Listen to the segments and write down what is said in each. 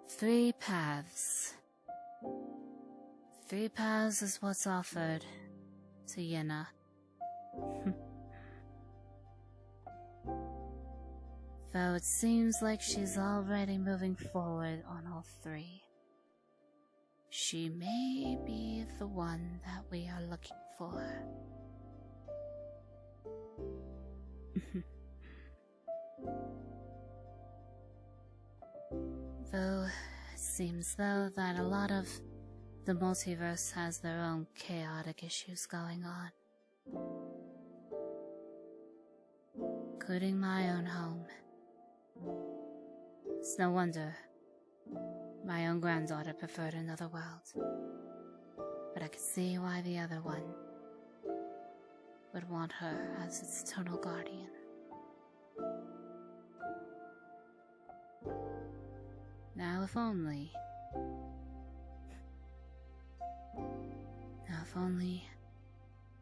Three paths. Three paths is what's offered to Yenna. Though it seems like she's already moving forward on all three. She may be the one that we are looking for. Though it seems though that a lot of the multiverse has their own chaotic issues going on. Including my own home. It's no wonder my own granddaughter preferred another world. But I could see why the other one would want her as its eternal guardian. Now if only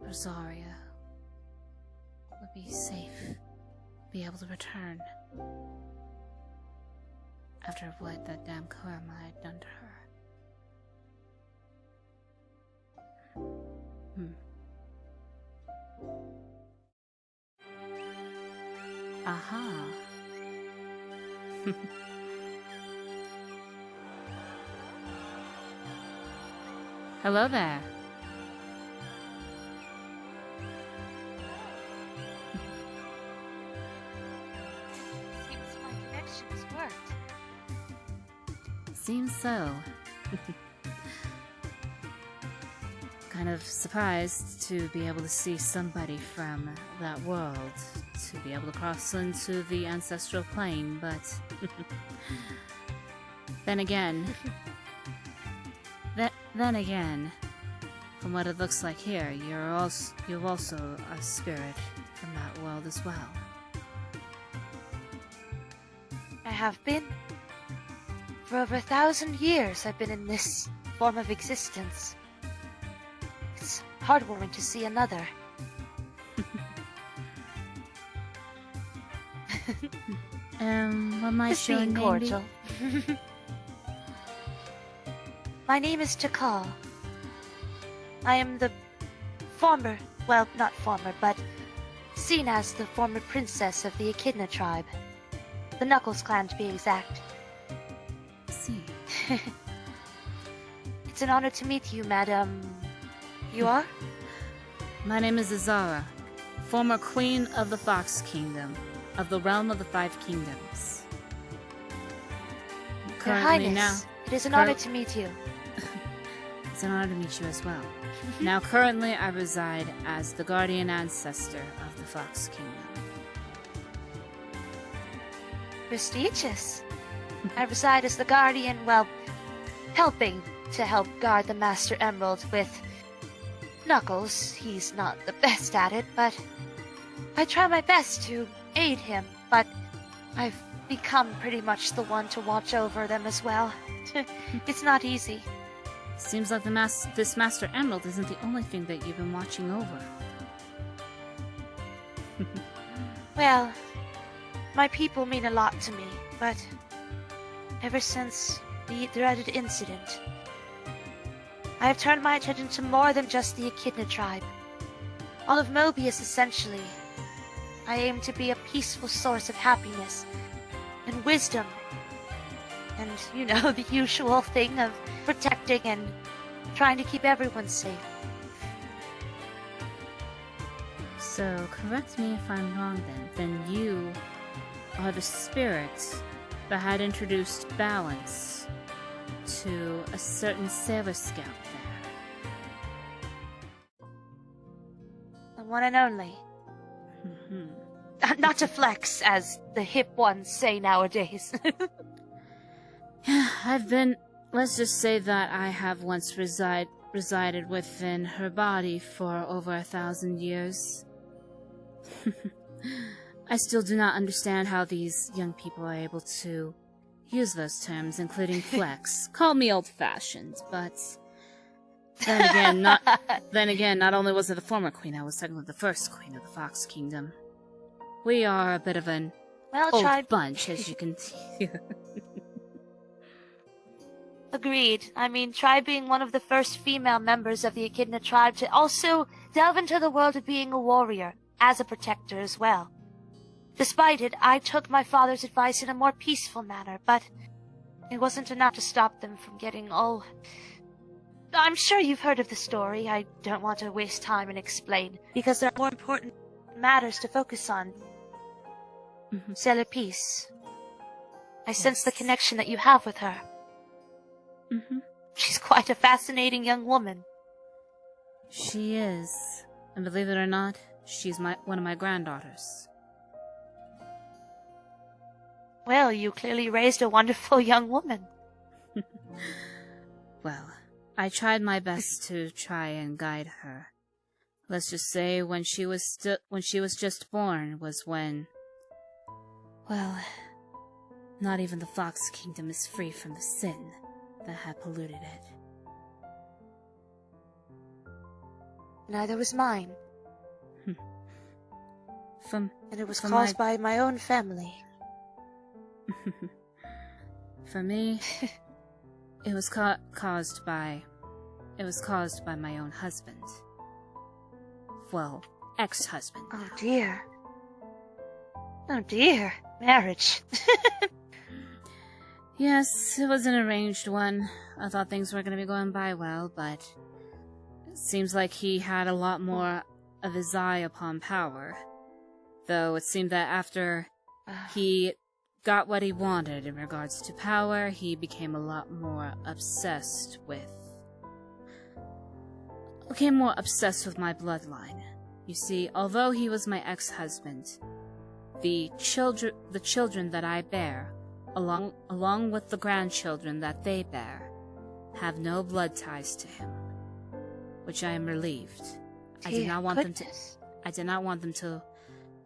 Rosaria would be safe, be able to return after what that damn karma had done to her. Aha. Hello there. Seems my connection has worked. Seems so. Kind of surprised to be able to see somebody from that world, to be able to cross into the Ancestral Plane, but then again, from what it looks like here, you're also a spirit from that world as well. I have been. For over 1,000 years I've been in this form of existence. It's heartwarming to see another. What might Just your being name cordial. be? My name is Tikal. I am the former, well, not former, but seen as the former princess of the Echidna tribe. The Knuckles clan, to be exact. See. It's an honor to meet you, madam. You are? My name is Azara, former queen of the Fox Kingdom, of the realm of the Five Kingdoms. Your Highness, it is an honor to meet you. It's an honor to meet you as well. Now, currently, I reside as the guardian ancestor of the Fox Kingdom. Prestigious. I reside as the guardian, well, helping to help guard the Master Emerald with Knuckles. He's not the best at it, but I try my best to aid him, but I've become pretty much the one to watch over them as well. It's not easy. Seems like this Master Emerald isn't the only thing that you've been watching over. Well, my people mean a lot to me, but ever since the dreaded incident, I have turned my attention to more than just the Echidna tribe. All of Mobius, essentially. I aim to be a peaceful source of happiness and wisdom. And, you know, the usual thing of protecting and trying to keep everyone safe. So, correct me if I'm wrong then you are the spirit that had introduced balance to a certain Sailor Scout there. The one and only. Not to flex, as the hip ones say nowadays. Let's just say that I have once resided within her body for over 1,000 years. I still do not understand how these young people are able to use those terms, including flex. Call me old-fashioned, but then again, not only was it the former queen, I was technically the first queen of the Fox Kingdom. We are a bit of an old bunch, as you can see. Agreed. I mean, try being one of the first female members of the Echidna tribe to also delve into the world of being a warrior, as a protector as well. Despite it, I took my father's advice in a more peaceful manner, but it wasn't enough to stop them from getting all... I'm sure you've heard of the story. I don't want to waste time and explain, because there are more important matters to focus on. Celepis. I sense the connection that you have with her. She's quite a fascinating young woman. She is. And believe it or not, she's one of my granddaughters. Well, you clearly raised a wonderful young woman. Well, I tried my best to try and guide her. Let's just say when she was just born was when... Well, not even the Fox Kingdom is free from the sin that had polluted it. Neither was mine. And it was caused by my own family. For me, it was caused by my own husband. Well, ex-husband. Oh dear. Oh dear. Marriage. Yes, it was an arranged one. I thought things were going to be going by well, but it seems like he had a lot more of his eye upon power. Though it seemed that after he got what he wanted in regards to power, he became a lot more obsessed with... became more obsessed with my bloodline. You see, although he was my ex-husband, the children that I bear, along with the grandchildren that they bear, have no blood ties to him, which I am relieved. I did not want them to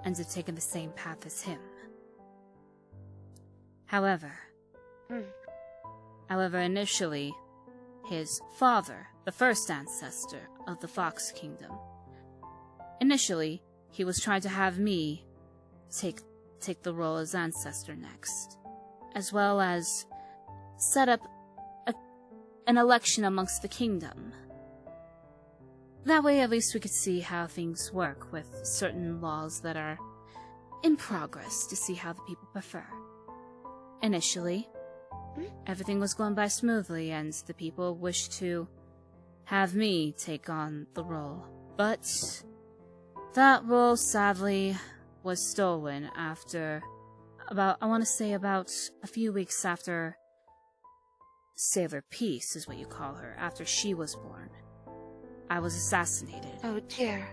end up taking the same path as him. However, initially, his father, the first ancestor of the Fox Kingdom, initially, he was trying to have me take the role as ancestor next, as well as set up an election amongst the kingdom. That way, at least we could see how things work with certain laws that are in progress to see how the people prefer. Initially, everything was going by smoothly and the people wished to have me take on the role. But that role sadly was stolen after about a few weeks after Sailor Peace is what you call her, after she was born. I was assassinated. Oh dear.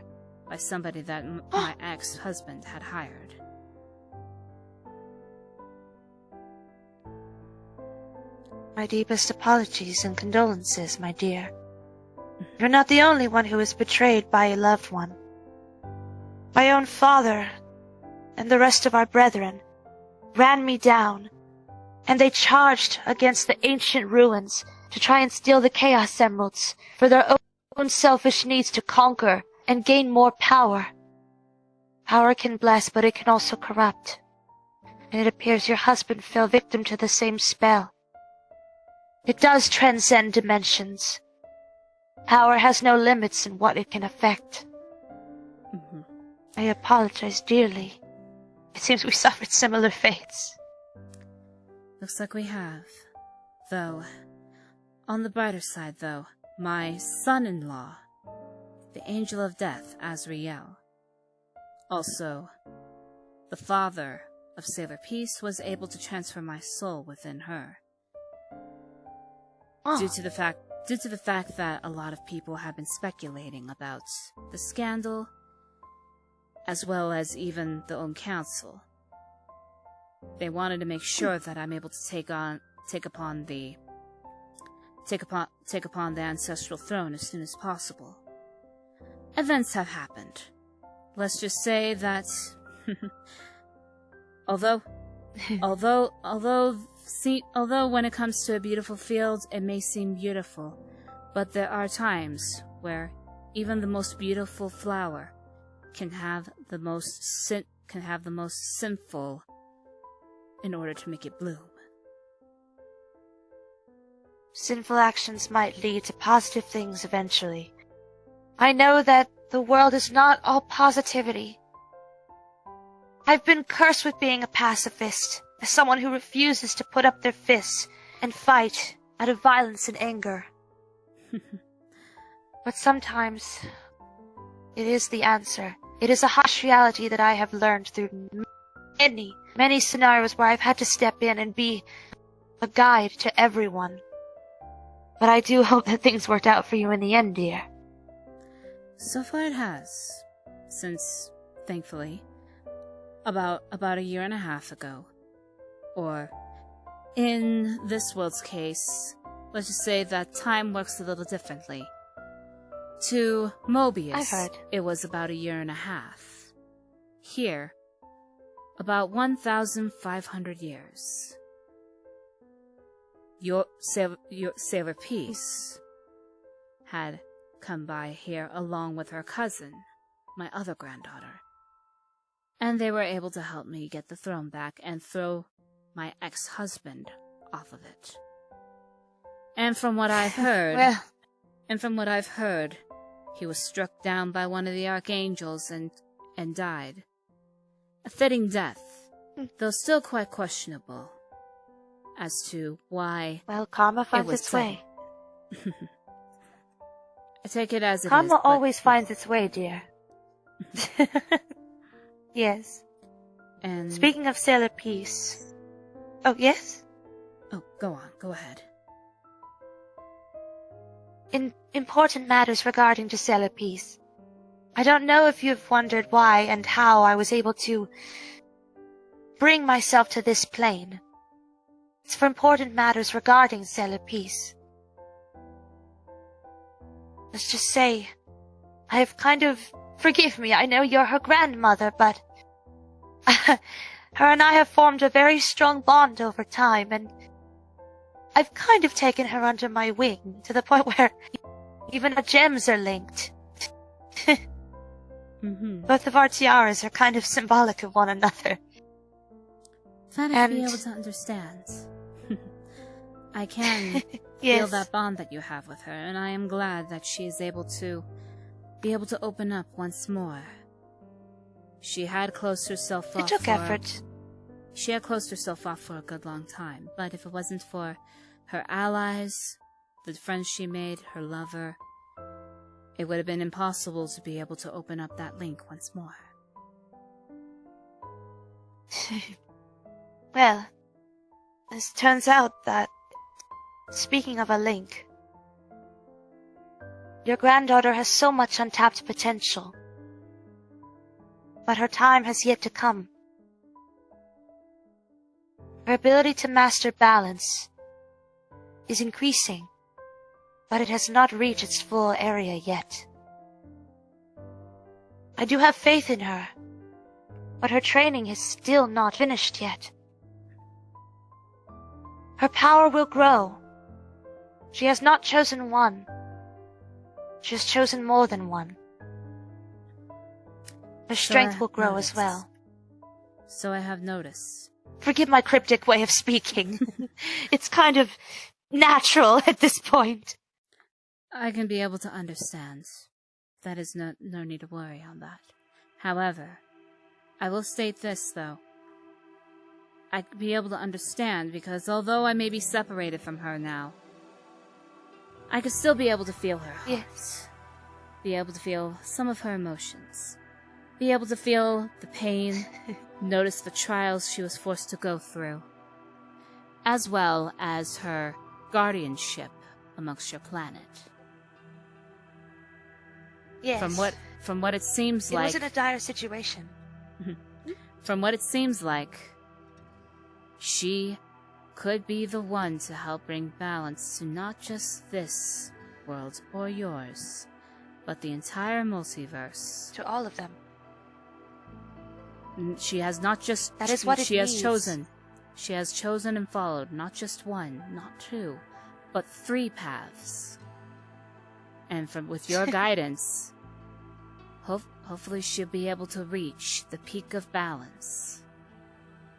By somebody that my ex-husband had hired. My deepest apologies and condolences, my dear. You're not the only one who was betrayed by a loved one. My own father and the rest of our brethren ran me down, and they charged against the ancient ruins to try and steal the Chaos Emeralds for their own selfish needs to conquer and gain more power. Power can bless, but it can also corrupt. And it appears your husband fell victim to the same spell. It does transcend dimensions. Power has no limits in what it can affect. I apologize dearly. It seems we suffered similar fates. Looks like we have. Though, on the brighter side though, my son-in-law, the Angel of Death, Azrael, also the father of Sailor Peace, was able to transfer my soul within her. Due to the fact that a lot of people have been speculating about the scandal, as well as even the own council. They wanted to make sure that I'm able to take upon the ancestral throne as soon as possible. Events have happened. Let's just say that although although when it comes to a beautiful field, it may seem beautiful, but there are times where even the most beautiful flower can have the most sinful in order to make it bloom. Sinful actions might lead to positive things eventually. I know that the world is not all positivity. I've been cursed with being a pacifist, as someone who refuses to put up their fists and fight out of violence and anger. But sometimes it is the answer. It is a harsh reality that I have learned through many scenarios where I've had to step in and be a guide to everyone. But I do hope that things worked out for you in the end, dear. So far it has, since, thankfully, about a year and a half ago, or in this world's case, let's just say that time works a little differently. To Mobius, I've heard. It was about a year and a half. Here, about 1,500 years. Your Sailor Peace had come by here along with her cousin, my other granddaughter. And they were able to help me get the throne back and throw my ex-husband off of it. And from what I've heard, he was struck down by one of the archangels and died. A fitting death, though still quite questionable as to why. Well, karma finds its way. I take it as it is. Karma always finds its way, dear. Yes. And speaking of Sailor Peace. Oh, yes? Oh, go on. Go ahead. In important matters regarding to Sailor Peace. I don't know if you've wondered why and how I was able to bring myself to this plane. It's for important matters regarding Sailor Peace. Let's just say, I've forgive me, I know you're her grandmother, but her and I have formed a very strong bond over time, and I've kind of taken her under my wing, to the point where even our gems are linked. Both of our tiaras are kind of symbolic of one another. Glad I be able to understand. I can feel that bond that you have with her, and I am glad that she is able to open up once more. She had closed herself off. It took effort. She had closed herself off for a good long time, but if it wasn't for her allies, the friends she made, her lover, it would have been impossible to be able to open up that link once more. Well, it turns out that, speaking of a link, your granddaughter has so much untapped potential, but her time has yet to come. Her ability to master balance is increasing, but it has not reached its full area yet. I do have faith in her, but her training is still not finished yet. Her power will grow. She has not chosen one. She has chosen more than one. Her strength will grow as well. So I have noticed. Forgive my cryptic way of speaking. It's kind of natural at this point. I can be able to understand. That is no need to worry on that. However, I will state this, though. I could be able to understand because although I may be separated from her now, I could still be able to feel her heart. Yes. Be able to feel some of her emotions. Be able to feel the pain, notice the trials she was forced to go through, as well as her guardianship amongst your planet. Yes. From what it seems like... It was in a dire situation. From what it seems like, she could be the one to help bring balance to not just this world or yours, but the entire multiverse. To all of them. She has not just... That is what it She has means. chosen She has chosen and followed not just one, not two, but 3 paths. And with your guidance, hopefully she'll be able to reach the peak of balance.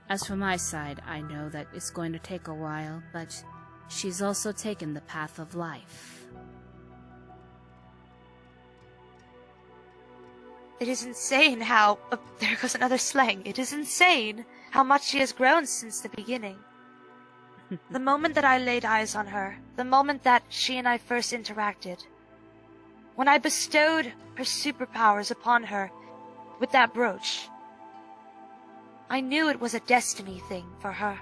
As for my side, I know that it's going to take a while, but she's also taken the path of life. It is insane how... there goes another slang. It is insane how much she has grown since the beginning. The moment that I laid eyes on her, the moment that she and I first interacted, when I bestowed her superpowers upon her with that brooch, I knew it was a destiny thing for her.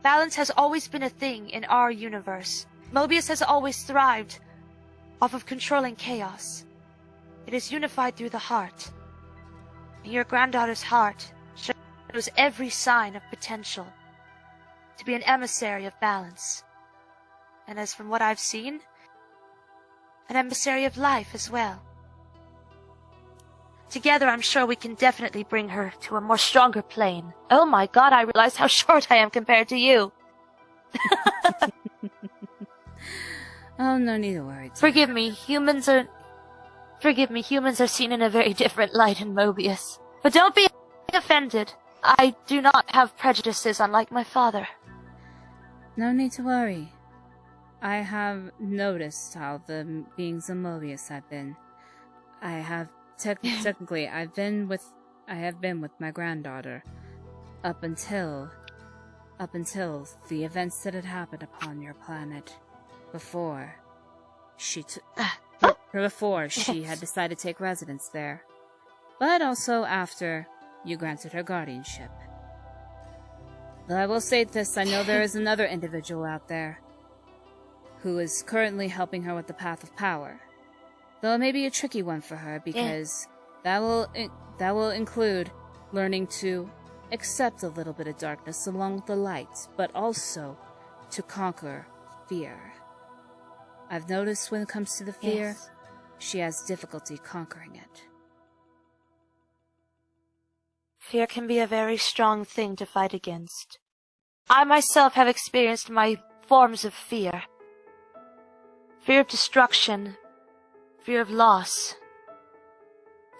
Balance has always been a thing in our universe. Mobius has always thrived off of controlling chaos. It is unified through the heart. And your granddaughter's heart shows every sign of potential to be an emissary of balance. And as from what I've seen, an emissary of life as well. Together, I'm sure we can definitely bring her to a more stronger plane. Oh my god, I realize how short I am compared to you. Oh, no need to worry. Forgive me, humans are seen in a very different light in Mobius. But don't be offended. I do not have prejudices, unlike my father. No need to worry. I have noticed how the beings of Mobius have been. I have technically I have been with my granddaughter up until the events that had happened upon your planet before she had decided to take residence there, but also after you granted her guardianship. Though I will say this, I know there is another individual out there who is currently helping her with the path of power. Though it may be a tricky one for her, because that will include learning to accept a little bit of darkness along with the light, but also to conquer fear. I've noticed when it comes to the fear, she has difficulty conquering it. Fear can be a very strong thing to fight against. I myself have experienced my forms of fear. Fear of destruction, fear of loss,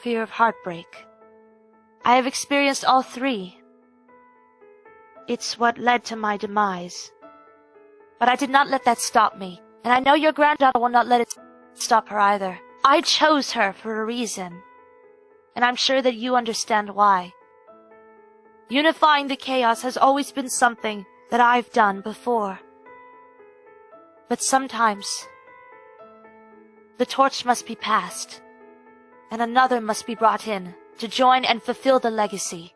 fear of heartbreak. I have experienced all 3. It's what led to my demise. But I did not let that stop me, and I know your granddaughter will not let it stop her either. I chose her for a reason, and I'm sure that you understand why. Unifying the chaos has always been something that I've done before. But sometimes the torch must be passed, and another must be brought in to join and fulfill the legacy.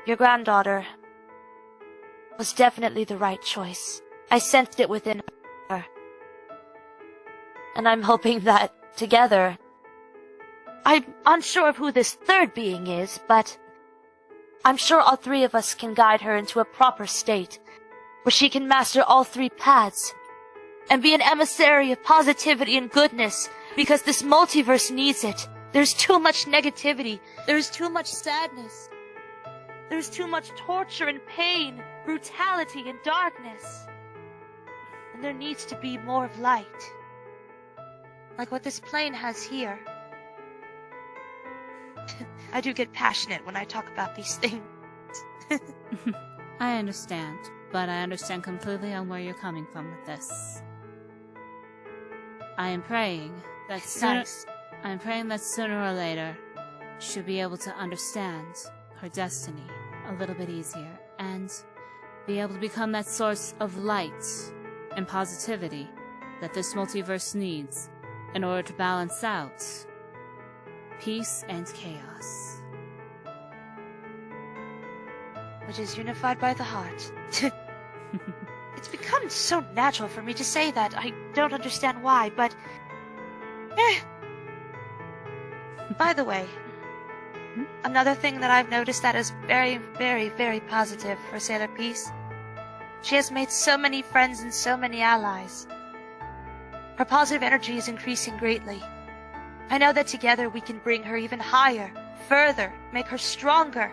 Your granddaughter was definitely the right choice. I sensed it within her. And I'm hoping that, together, I'm unsure of who this 3rd being is, but I'm sure all 3 of us can guide her into a proper state, where she can master all 3 paths, and be an emissary of positivity and goodness, because this multiverse needs it. There's too much negativity. There's too much sadness. There's too much torture and pain, brutality and darkness. And there needs to be more of light. Like what this plane has here. I do get passionate when I talk about these things. I understand, but I understand completely on where you're coming from with this. I am praying that sooner or later she'll be able to understand her destiny a little bit easier and be able to become that source of light and positivity that this multiverse needs in order to balance out peace and chaos. Which is unified by the heart. It's become so natural for me to say that. I don't understand why, but... By the way, another thing that I've noticed that is very, very, very positive for Sailor Peace. She has made so many friends and so many allies. Her positive energy is increasing greatly. I know that together we can bring her even higher, further, make her stronger.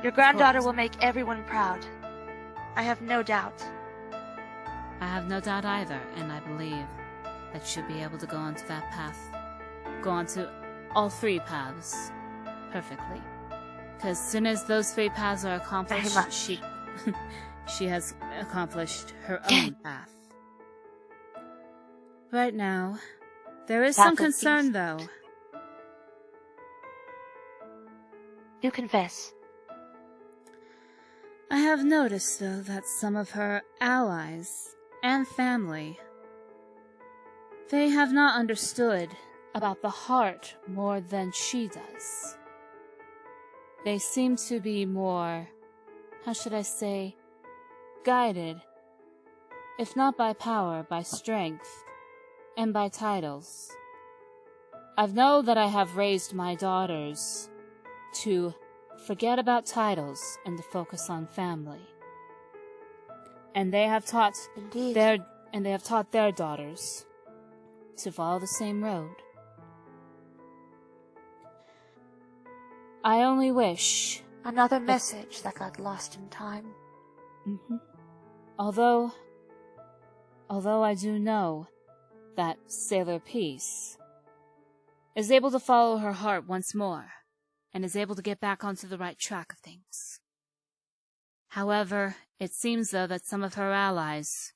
Your granddaughter will make everyone proud. I have no doubt. I have no doubt either, and I believe that she'll be able to go onto that path. Go onto all 3 paths perfectly. Because as soon as those 3 paths are accomplished, she has accomplished her own path. Right now, there is some concern, though. Do confess. I have noticed, though, that some of her allies and family, they have not understood about the heart more than she does. They seem to be more, how should I say, guided, if not by power, by strength, and by titles. I know that I have raised my daughters to forget about titles and to focus on family. And they have taught their daughters to follow the same road. I only wish... Another message that got lost in time. Mm-hmm. Although I do know that Sailor Peace is able to follow her heart once more, and is able to get back onto the right track of things. However, it seems though that some of her allies,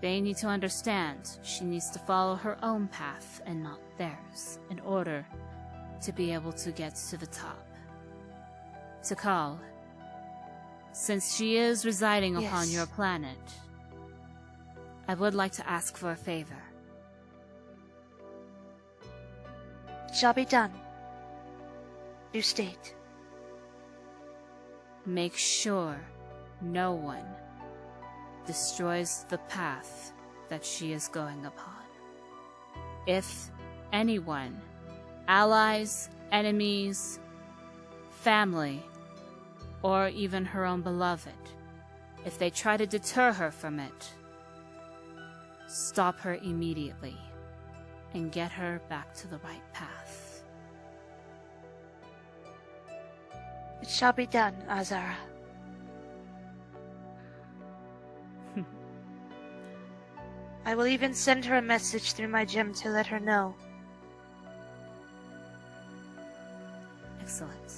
they need to understand she needs to follow her own path and not theirs in order to be able to get to the top. Tikal, since she is residing upon your planet, I would like to ask for a favor. Shall be done. You state. Make sure no one destroys the path that she is going upon. If anyone, allies, enemies, family, or even her own beloved, if they try to deter her from it, stop her immediately and get her back to the right path. It shall be done, Azara. I will even send her a message through my gem to let her know. Excellent.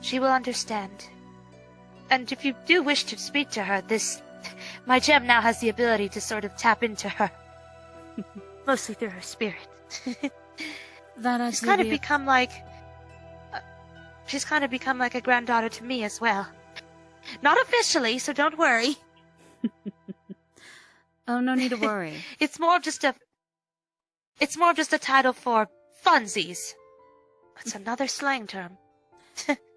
She will understand. And if you do wish to speak to her, my gem now has the ability to sort of tap into her. Mostly through her spirit. She's kind of become like a granddaughter to me as well. Not officially, so don't worry. Oh, no need to worry. It's more of just a title for funsies. It's another slang term.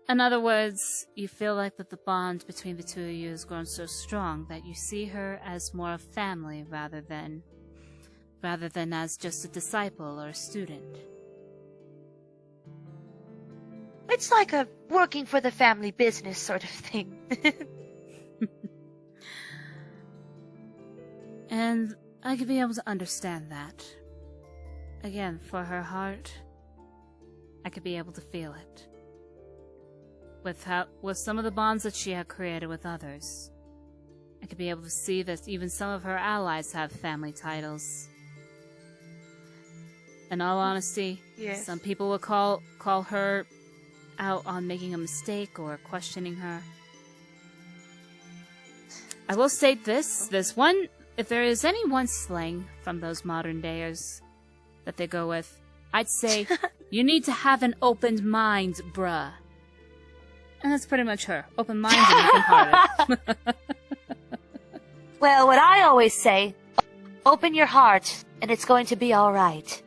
In other words, you feel like that the bond between the two of you has grown so strong that you see her as more of family rather than as just a disciple or a student. It's like a working for the family business sort of thing. And I could be able to understand that. Again, for her heart, I could be able to feel it. With some of the bonds that she had created with others, I could be able to see that even some of her allies have family titles. In all honesty, some people will call her out on making a mistake or questioning her. I will state this one, if there is any one slang from those modern days that they go with, I'd say, you need to have an open mind, bruh. And that's pretty much her. Open-minded and open-hearted. Well, what I always say, open your heart, and it's going to be alright.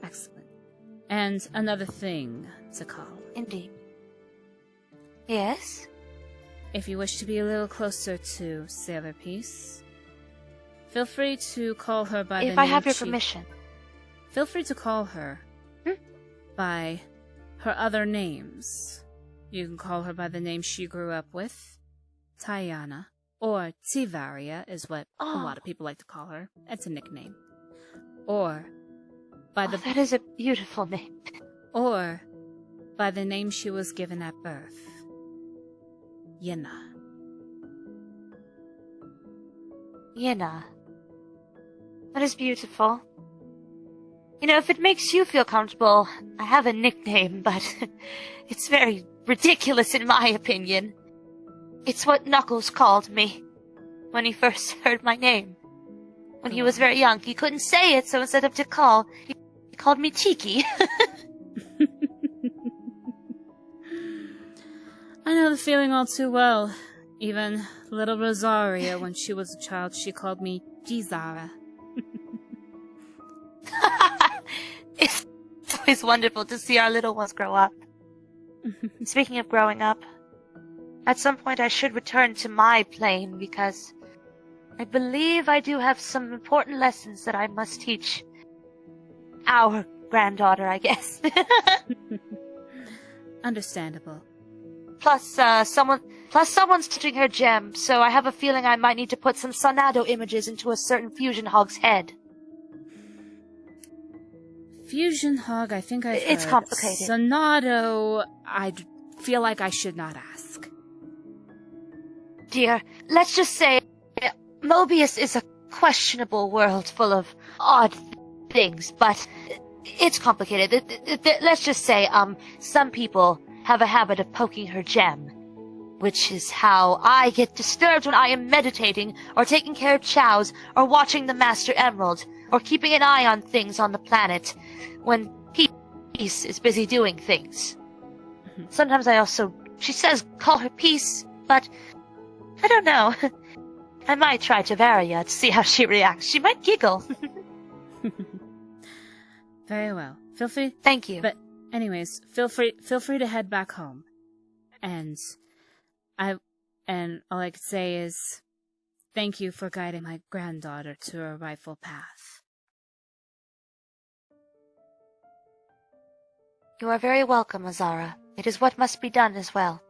Excellent. And another thing, Tikal. Indeed. Yes? If you wish to be a little closer to Sailor Peace, feel free to call her by the name If I have your permission. Feel free to call her by her other names. You can call her by the name she grew up with, Tiana, or Tivaria is what a lot of people like to call her. It's a nickname. Or by the... that is a beautiful name. or by the name she was given at birth, Yenna. Yenna. That is beautiful. You know, if it makes you feel comfortable, I have a nickname, but it's very ridiculous in my opinion. It's what Knuckles called me when he first heard my name. When he was very young, he couldn't say it, so instead of Tikal, he called me Tiki. I know the feeling all too well. Even little Rosaria, when she was a child, she called me Azara. It's always wonderful to see our little ones grow up. Speaking of growing up, at some point I should return to my plane because I believe I do have some important lessons that I must teach our granddaughter, I guess. Understandable. Plus, someone's touching her gem, so I have a feeling I might need to put some Sonado images into a certain fusion hog's head. Fusion hog, I think I've heard. It's complicated. Sonado, I'd feel like I should not ask. Dear, let's just say Mobius is a questionable world full of odd things, but it's complicated. Let's just say, some people have a habit of poking her gem, which is how I get disturbed when I am meditating, or taking care of chows, or watching the Master Emerald, or keeping an eye on things on the planet, when Peace is busy doing things. Sometimes I also, she says call her Peace, but I don't know. I might try Tavaria to see how she reacts. She might giggle. Very well. Feel free. Thank you. But anyways, feel free to head back home. And all I could say is thank you for guiding my granddaughter to her rightful path. You are very welcome, Azara. It is what must be done as well.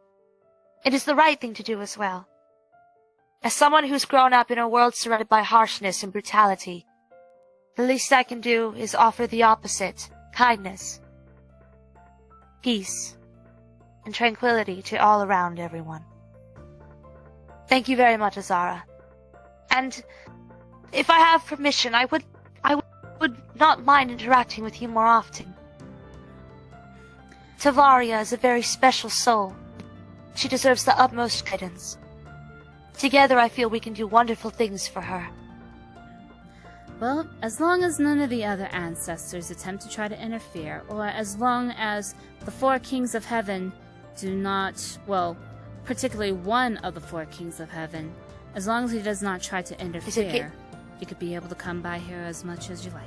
It is the right thing to do as well. As someone who's grown up in a world surrounded by harshness and brutality, the least I can do is offer the opposite, kindness, peace, and tranquility to all around everyone. Thank you very much, Azara. And if I have permission, I would not mind interacting with you more often. Tavaria is a very special soul. She deserves the utmost guidance. Together I feel we can do wonderful things for her. Well, as long as none of the other ancestors attempt to try to interfere, or as long as the four kings of heaven do not, well, particularly one of the four kings of heaven, as long as he does not try to interfere, you could be able to come by here as much as you like.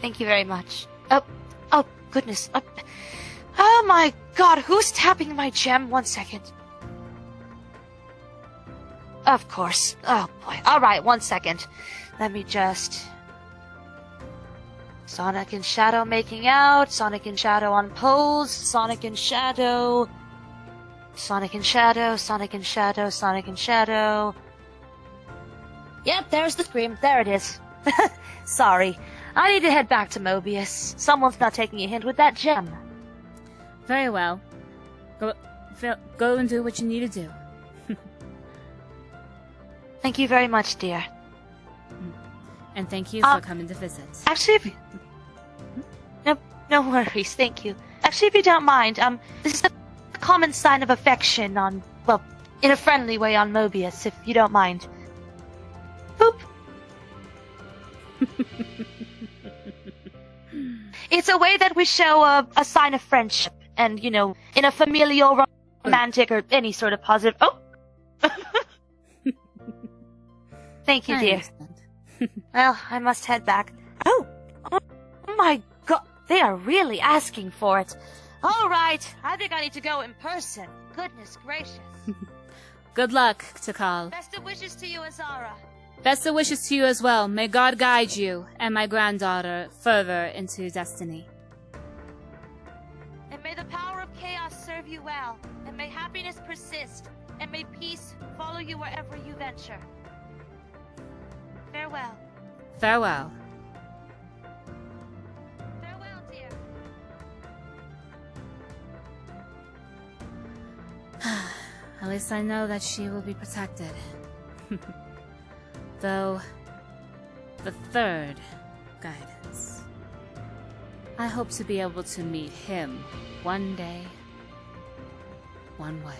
Thank you very much. Oh, goodness. Oh my god, who's tapping my gem? 1 second. Of course. Oh boy. Alright, 1 second. Let me just... Sonic and Shadow making out. Sonic and Shadow on pose. Sonic and Shadow. Sonic and Shadow. Sonic and Shadow. Sonic and Shadow. Yep, there's the scream. There it is. Sorry. I need to head back to Mobius. Someone's not taking a hint with that gem. Very well. Go and do what you need to do. Thank you very much, dear. And thank you for coming to visit. Actually, if no worries, thank you. Actually, if you don't mind, this is a common sign of affection in a friendly way on Mobius, if you don't mind. Boop. It's a way that we show a sign of friendship, and, you know, in a familial, romantic, or any sort of positive... Oh! Thank you, dear. Well, I must head back. Oh my god, they are really asking for it. Alright, I think I need to go in person. Goodness gracious. Good luck, Tikal. Best of wishes to you, Azara. Best of wishes to you as well. May God guide you and my granddaughter further into destiny. And may the power of chaos serve you well, and may happiness persist, and may peace follow you wherever you venture. Farewell. Farewell. At least I know that she will be protected. Though, the third guidance. I hope to be able to meet him one day, one way.